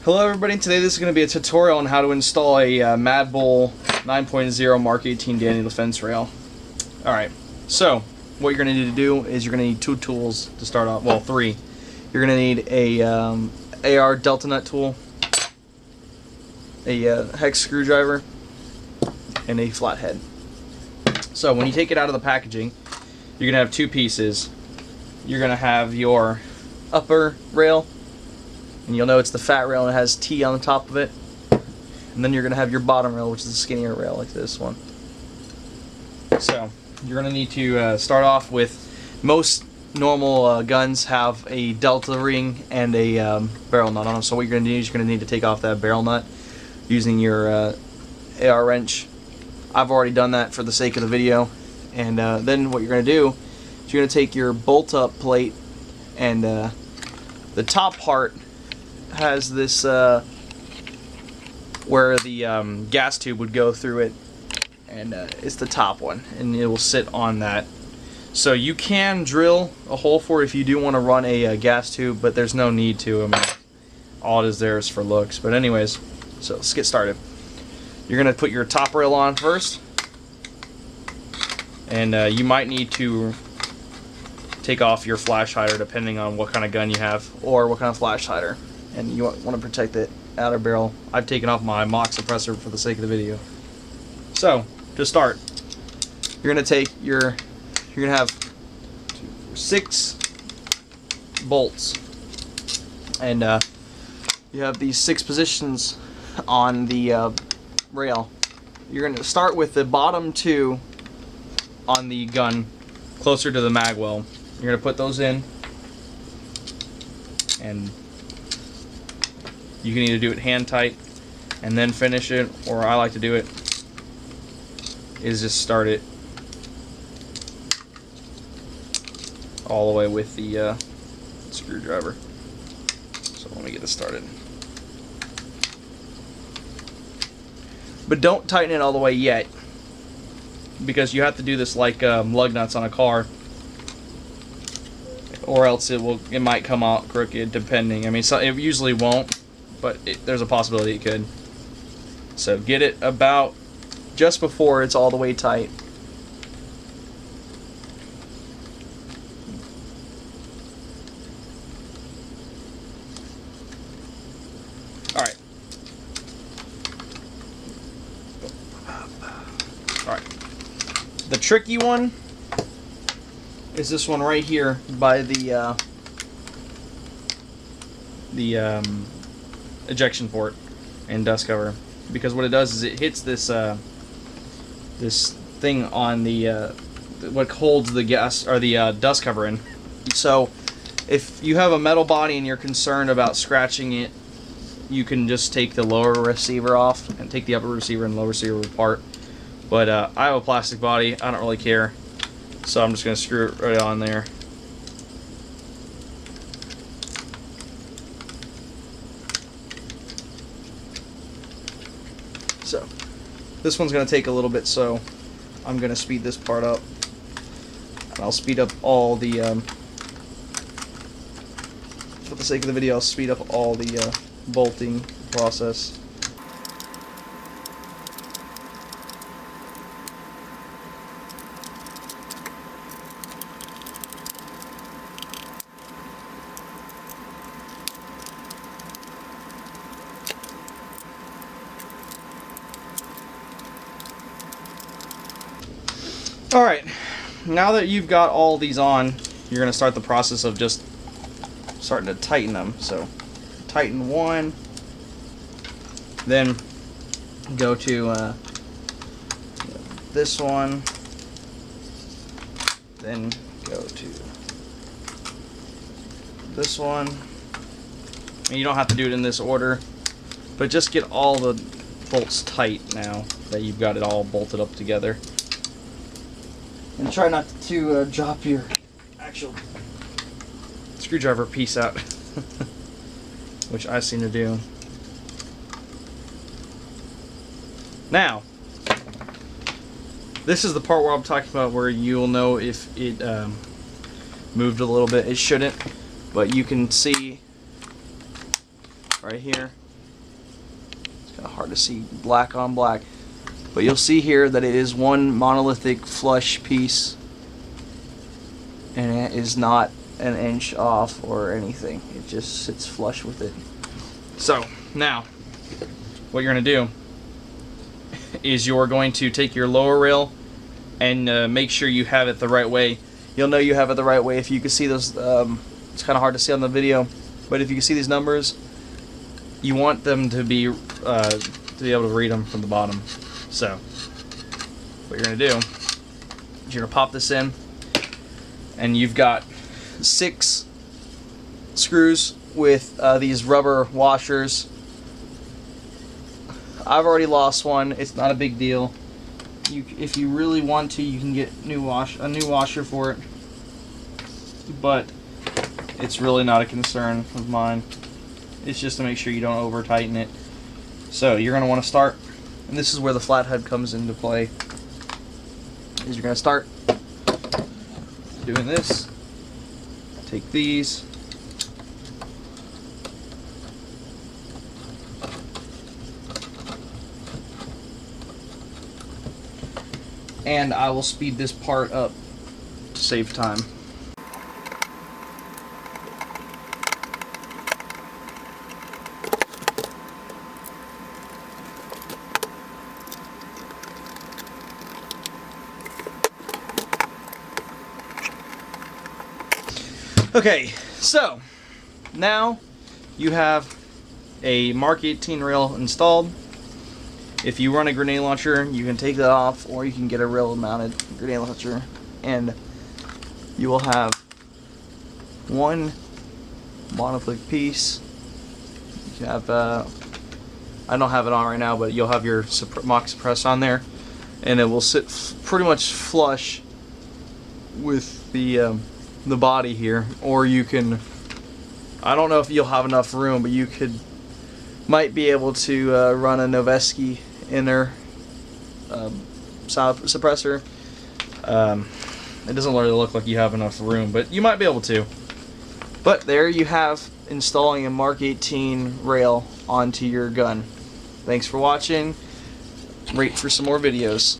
Hello everybody, today this is going to be a tutorial on how to install a madbull 9.0 Mark 18 Daniel Defense rail. Alright, so what you're going to need to do is you're going to need two tools to start off, well three. You're going to need a AR delta nut tool, a hex screwdriver, and a flathead. So when you take it out of the packaging, you're going to have two pieces. You're going to have your upper rail, and you'll know it's the fat rail and it has T on the top of it. And then you're going to have your bottom rail, which is the skinnier rail like this one. So you're going to need to start off with, most normal guns have a delta ring and a barrel nut on them. So what you're going to do is you're going to need to take off that barrel nut using your AR wrench. I've already done that for the sake of the video. And then what you're going to do is you're going to take your bolt up plate, and the top part has this where the gas tube would go through it, and it's the top one, and it will sit on that. So you can drill a hole for it if you do want to run a gas tube, but there's no need to. I mean, all it is there is for looks. But anyways, so let's get started. You're going to put your top rail on first, and you might need to take off your flash hider depending on what kind of gun you have or what kind of flash hider, and you want to protect the outer barrel. I've taken off my mock suppressor for the sake of the video. So to start, you're going to take you're going to have 6 bolts, and you have these 6 positions on the rail. You're going to start with the bottom 2 on the gun closer to the mag well. You're going to put those in, and you can either do it hand tight and then finish it, or I like to do it is just start it all the way with the screwdriver. So let me get this started. But don't tighten it all the way yet, because you have to do this like lug nuts on a car, or else it might come out crooked, depending. I mean, it usually won't, but there's a possibility it could. So get it about just before it's all the way tight. Alright. Alright. The tricky one is this one right here by the ejection port and dust cover, because what it does is it hits this this thing on the what holds the gas or the dust cover in. So if you have a metal body and you're concerned about scratching it, you can just take the lower receiver off and take the upper receiver and lower receiver apart. But I have a plastic body, I don't really care. So I'm just going to screw it right on there. So this one's going to take a little bit, so I'm going to speed this part up. And I'll speed up all the, for the sake of the video, I'll speed up all the bolting process. Alright, now that you've got all these on, you're going to start the process of just starting to tighten them. So tighten one, then go to this one, then go to this one. And you don't have to do it in this order, but just get all the bolts tight now that you've got it all bolted up together. And try not to drop your actual screwdriver piece out, which I seem to do. Now, this is the part where I'm talking about where you'll know if it moved a little bit. It shouldn't, but you can see right here hard to see, black on black. But you'll see here that it is one monolithic flush piece, and it is not an inch off or anything. It just sits flush with it. So now what you're going to do is you're going to take your lower rail and make sure you have it the right way. You'll know you have it the right way if you can see those. It's kind of hard to see on the video, but if you can see these numbers, you want them to be able to read them from the bottom. So what you're going to do is you're going to pop this in, and you've got 6 screws with these rubber washers. I've already lost one. It's not a big deal. If you really want to, you can get a new washer for it, but it's really not a concern of mine. It's just to make sure you don't over tighten it. So you're going to want to start, and this is where the flathead comes into play, is you're going to start doing this. Take these, and I will speed this part up to save time. Okay, so now you have a Mark 18 rail installed. If you run a grenade launcher, you can take that off, or you can get a rail mounted grenade launcher, and you will have one monolithic piece. You have I don't have it on right now, but you'll have your mock suppress on there, and it will sit pretty much flush with the body here. Or you can, I don't know if you'll have enough room, but you might be able to run a Noveski inner sound suppressor. It doesn't really look like you have enough room, but you might be able to. But there you have installing a Mark 18 rail onto your gun. Thanks for watching. Wait for some more videos.